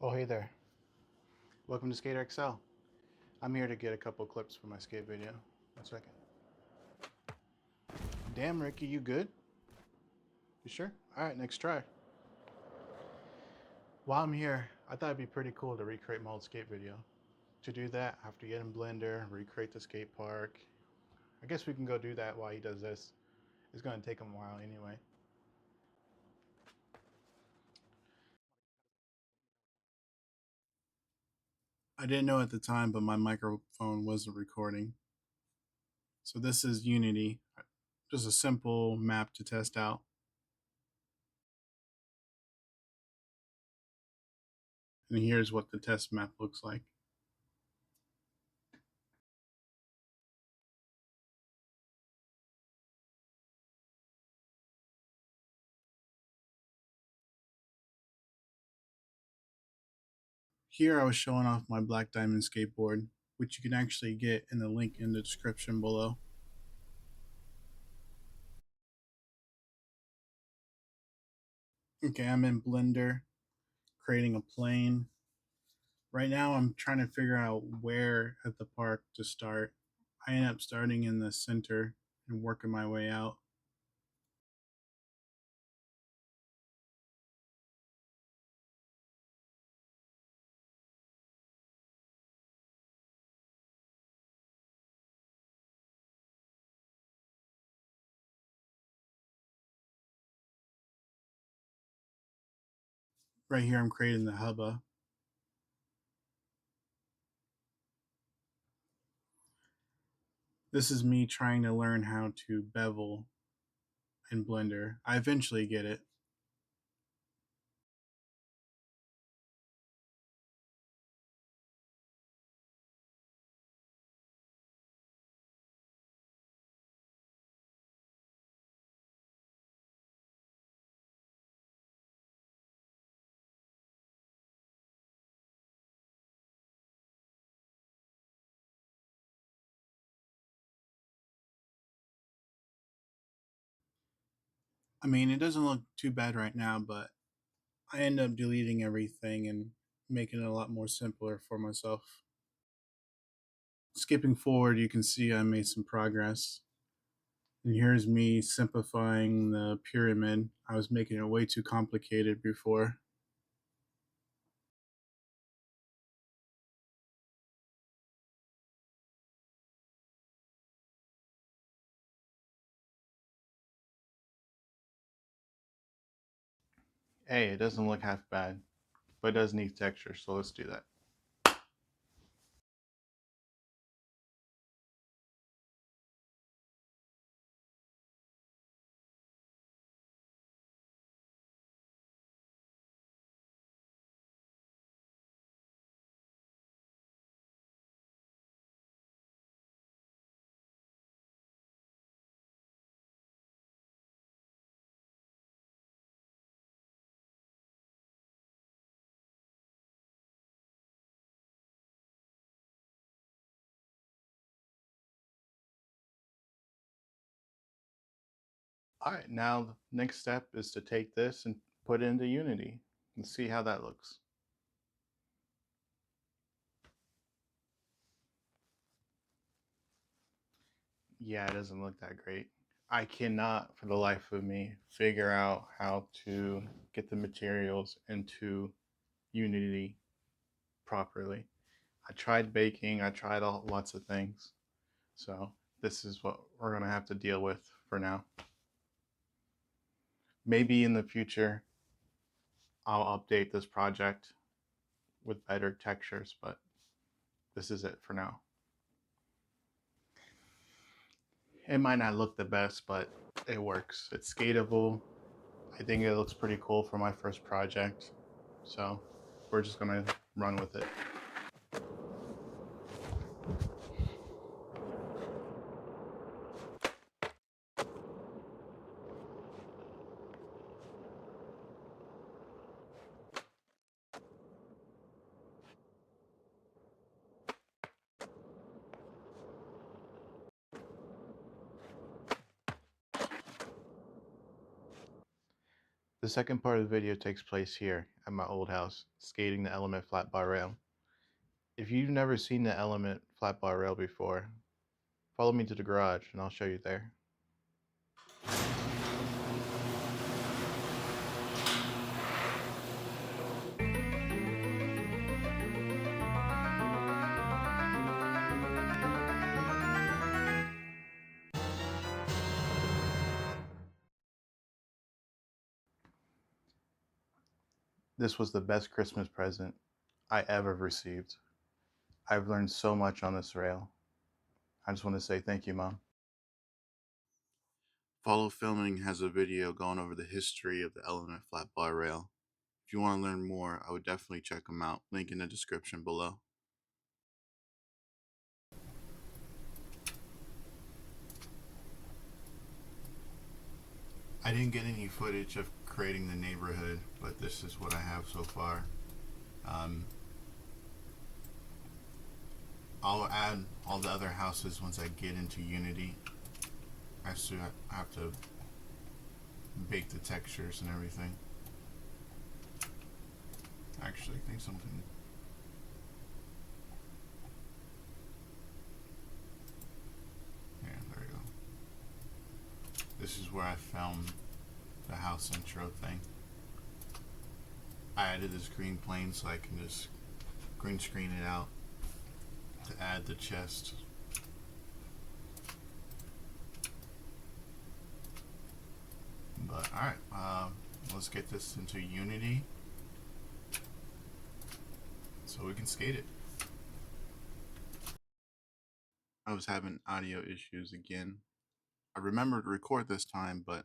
Oh, hey there. Welcome to SkaterXL. I'm here to get a couple clips for my skate video. 1 second. Damn, Ricky, you good? You sure? All right, next try. While I'm here, I thought it'd be pretty cool to recreate my old skate video. To do that, I have to get in Blender, recreate the skate park. I guess we can go do that while he does this. It's gonna take him a while anyway. I didn't know at the time, but my microphone wasn't recording. So this is Unity, just a simple map to test out. And here's what the test map looks like. Here I was showing off my Black Diamond skateboard, which you can actually get in the link in the description below. Okay, I'm in Blender, creating a plane. Right now I'm trying to figure out where at the park to start. I end up starting in the center and working my way out. Right here I'm creating the hubba. This is me trying to learn how to bevel in Blender. I eventually get it. I mean, it doesn't look too bad right now, but I end up deleting everything and making it a lot more simpler for myself. Skipping forward, you can see I made some progress. And here's me simplifying the pyramid. I was making it way too complicated before. Hey, it doesn't look half bad, but it does need texture, so let's do that. All right, now the next step is to take this and put it into Unity and see how that looks. Yeah, it doesn't look that great. I cannot, for the life of me, figure out how to get the materials into Unity properly. I tried baking, I tried lots of things. So this is what we're gonna have to deal with for now. Maybe in the future, I'll update this project with better textures, but this is it for now. It might not look the best, but it works. It's skatable. I think it looks pretty cool for my first project. So we're just gonna run with it. The second part of the video takes place here at my old house, skating the Element flat bar rail. If you've never seen the Element flat bar rail before, follow me to the garage and I'll show you there. This was the best Christmas present I ever received. I've learned so much on this rail. I just want to say thank you, Mom. Follow Filming has a video going over the history of the Element flat bar rail. If you want to learn more, I would definitely check them out. Link in the description below. I didn't get any footage of creating the neighborhood, but this is what I have so far. I'll add all the other houses once I get into Unity. I have to bake the textures and everything. Actually, I think something. Yeah, there we go. This is where I filmed the house intro thing. I added this green plane so I can just green screen it out to add the chest. But alright, let's get this into Unity so we can skate it. I was having audio issues again. I remembered to record this time, but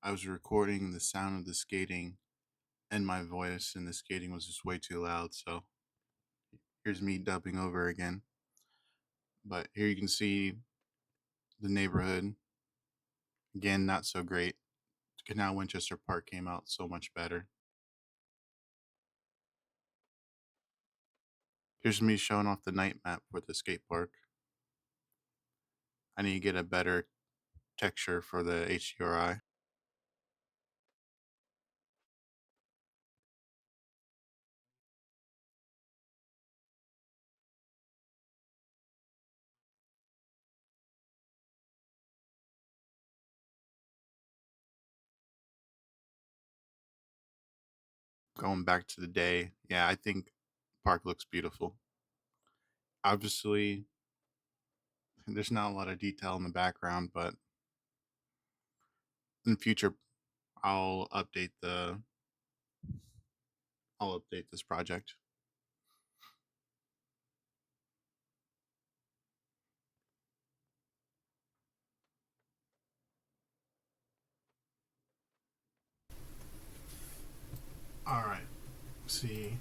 I was recording the sound of the skating and my voice, and the skating was just way too loud, so here's me dubbing over again. But here you can see the neighborhood. Again, not so great. Canal Winchester Park came out so much better. Here's me showing off the night map for the skate park. I need to get a better texture for the HDRI. Going back to the day, yeah, I think the park looks beautiful. Obviously, there's not a lot of detail in the background, but in the future, I'll update this project. All right, see.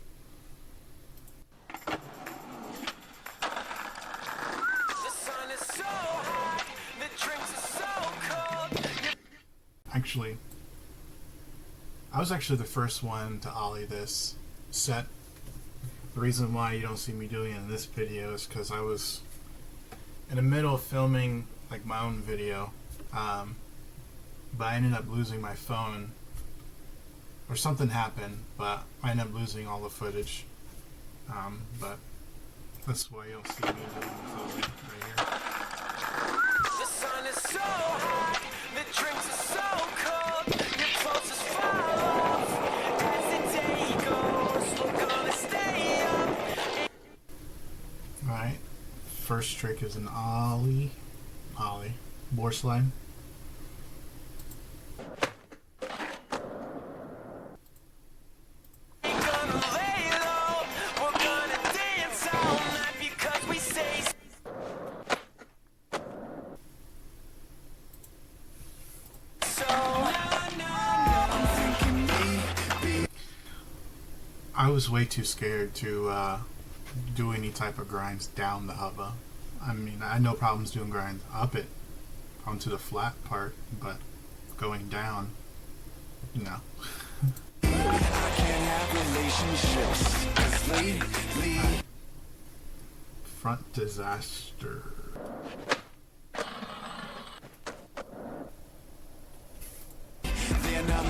Actually, I was actually the first one to ollie this set. The reason why you don't see me doing it in this video is because I was in the middle of filming like my own video, but I ended up losing my phone, or something happened, but I ended up losing all the footage. But that's why you'll see me doing the filming right here. The sun is so hot, the drinks are so cold, your clothes just fall off as the day goes. We're gonna stay up. Alright, first trick is an ollie, board slide. I was way too scared to do any type of grinds down the hubba. I mean, I had no problems doing grinds up it onto the flat part, but going down, no. I can't have relationships. Front disaster. They're not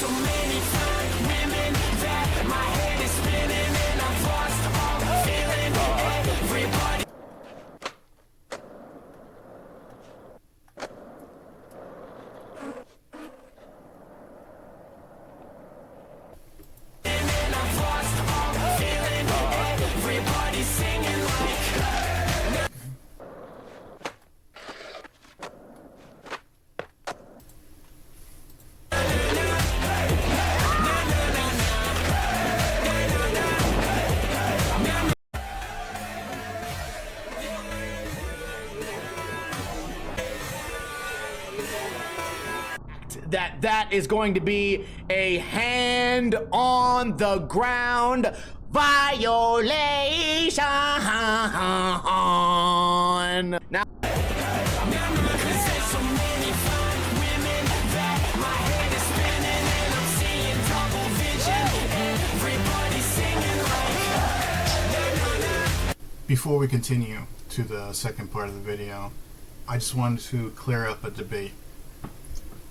so many fine women that my head is spinning and I've lost all feeling. Everybody. And I've lost all feeling. Everybody singing like. That is going to be a hand on the ground violation. Now, Before we continue to the second part of the video, I just wanted to clear up a debate.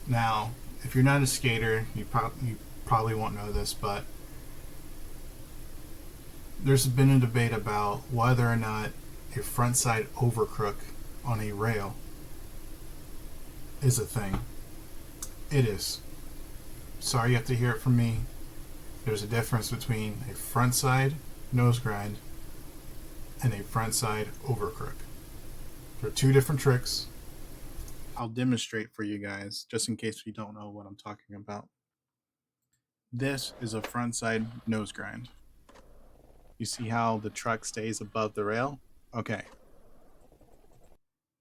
Now, if you're not a skater, you probably won't know this, but there's been a debate about whether or not a frontside overcrook on a rail is a thing. It is. Sorry you have to hear it from me. There's a difference between a frontside nose grind and a frontside overcrook. They're two different tricks. I'll demonstrate for you guys, just in case you don't know what I'm talking about. This is a frontside nose grind. You see how the truck stays above the rail? Okay.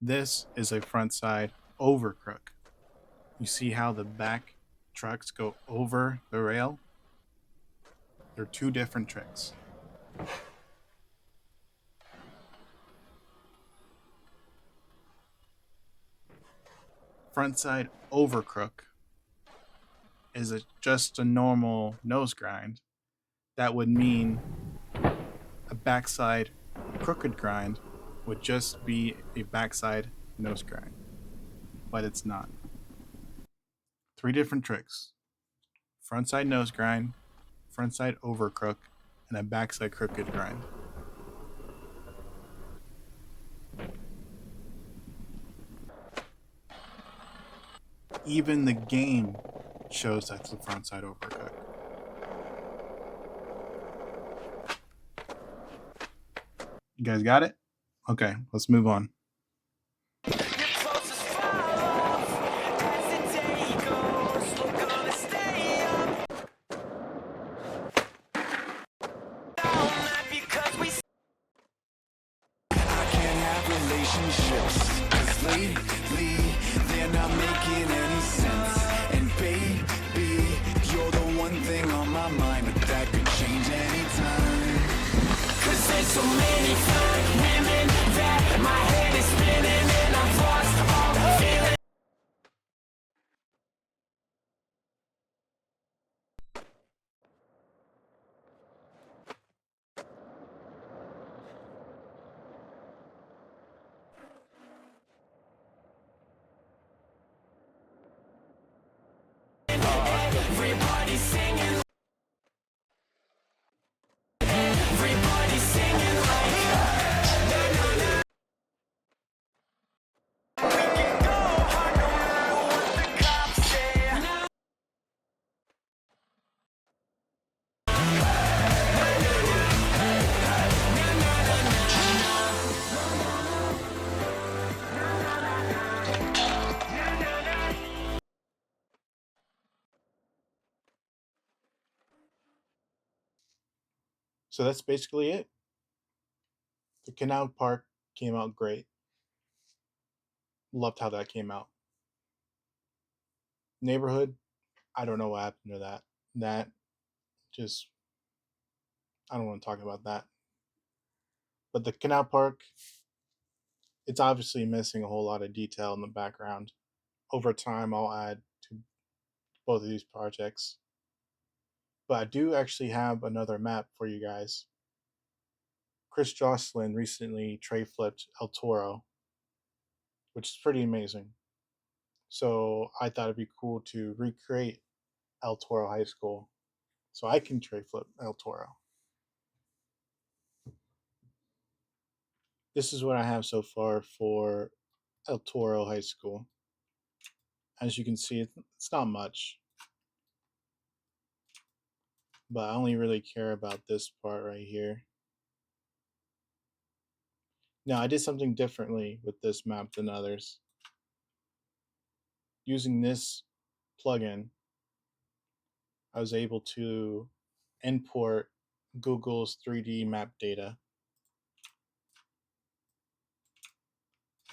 This is a frontside overcrook. You see how the back trucks go over the rail? They're two different tricks. Frontside overcrook is just a normal nose grind. That would mean a backside crooked grind would just be a backside nose grind, but it's not. Three different tricks: frontside nose grind, frontside overcrook, and a backside crooked grind. Even the game shows that's the frontside overcrook. You guys got it? Okay, let's move on. Relationships, 'cause lately they're not making any sense. And baby, you're the one thing on my mind, but that could change anytime. 'Cause there's so many fine women that my head is spinning and I've lost all feeling. Everybody singing. Everybody singing like. We can go hard no matter what the cops say. So that's basically it. The canal part came out great. Loved how that came out. Neighborhood, I don't know what happened to that. That just, I don't want to talk about that. But the canal park, it's obviously missing a whole lot of detail in the background. Over time, I'll add to both of these projects. But I do actually have another map for you guys. Chris Jocelyn recently tray flipped El Toro, which is pretty amazing. So I thought it'd be cool to recreate El Toro High School so I can tray flip El Toro. This is what I have so far for El Toro High School. As you can see, it's not much, but I only really care about this part right here. Now, I did something differently with this map than others. Using this plugin, I was able to import Google's 3D map data.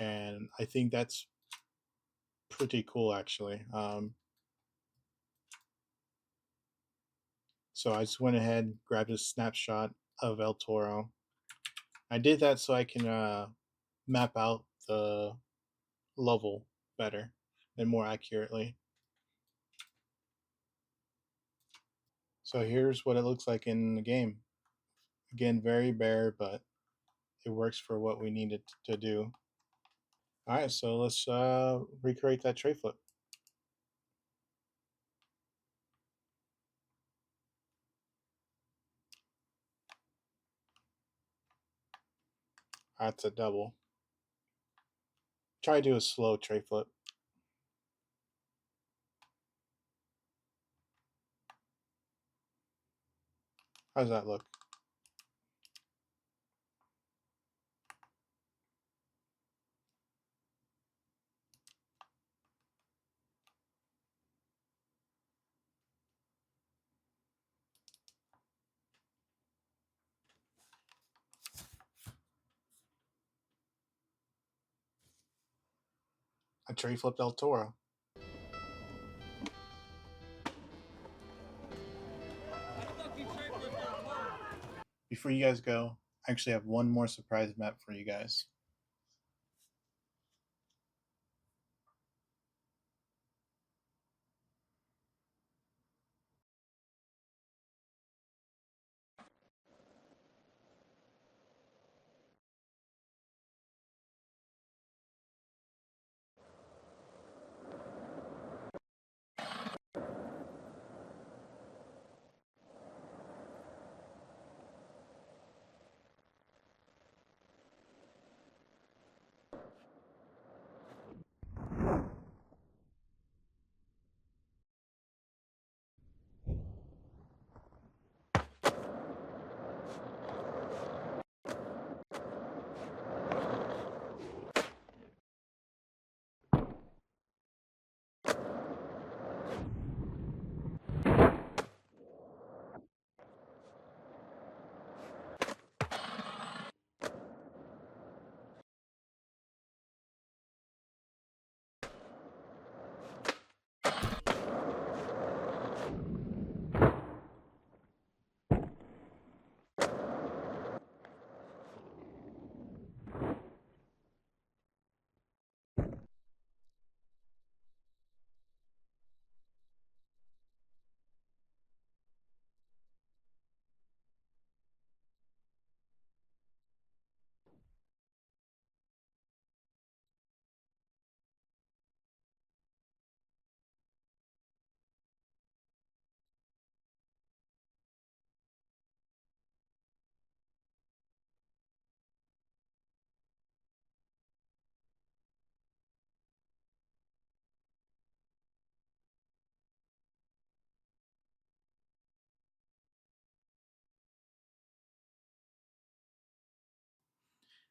And I think that's pretty cool, actually. So I just went ahead, grabbed a snapshot of El Toro. I did that so I can map out the level better and more accurately. So here's what it looks like in the game. Again, very bare, but it works for what we need it to do. All right, so let's recreate that tray flip. That's a double. Try to do a slow tray flip. How does that look? I tray flipped El Toro. Before you guys go, I actually have one more surprise map for you guys.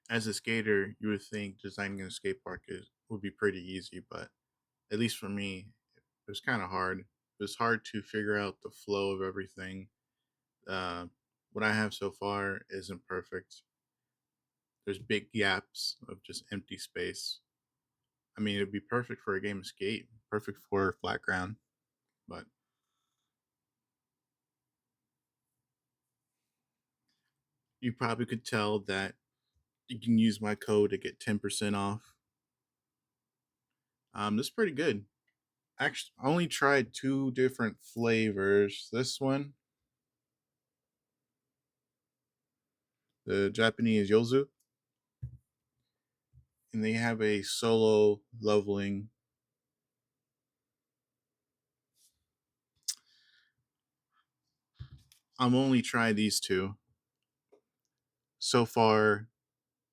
As a skater, you would think designing a skate park would be pretty easy, but at least for me, it was kind of hard. It was hard to figure out the flow of everything. Uh, what I have so far isn't perfect. There's big gaps of just empty space. I mean, it'd be perfect for a game of skate, perfect for flat ground, but you probably could tell that you can use my code to get 10% off. That's pretty good. Actually, I only tried two different flavors. This one, the Japanese Yozu, and they have a solo leveling. I'm only trying these two. So far,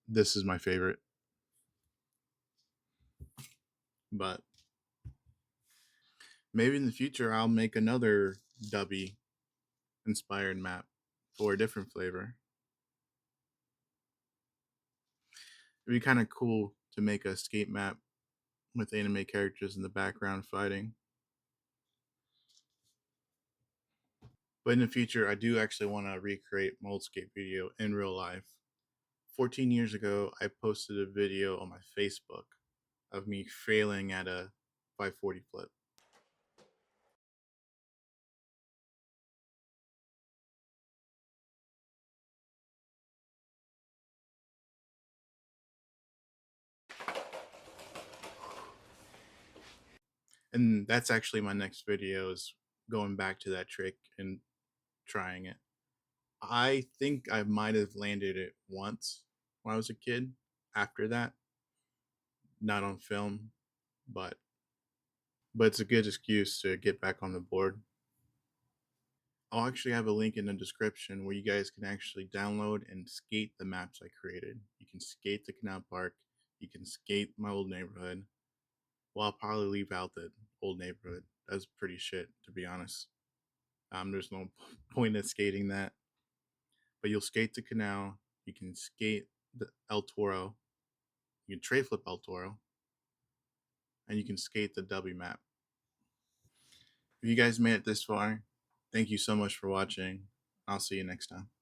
this is my favorite. But maybe in the future I'll make another Dubby inspired map for a different flavor. It'd be kind of cool to make a skate map with anime characters in the background fighting. But in the future, I do actually want to recreate my old skate video in real life. 14 years ago, I posted a video on my Facebook of me failing at a 540 flip. And that's actually my next video, is going back to that trick and trying it. I think I might have landed it once when I was a kid. After that, not on film, but it's a good excuse to get back on the board. I'll actually have a link in the description where you guys can actually download and skate the maps I created. You can skate the canal park, you can skate my old neighborhood. Well, I'll probably leave out the old neighborhood. That's pretty shit, to be honest. There's no point in skating that. But you'll skate the canal, you can skate the El Toro, you can tray flip El Toro, and you can skate the Dubby map. If you guys made it this far, thank you so much for watching. I'll see you next time.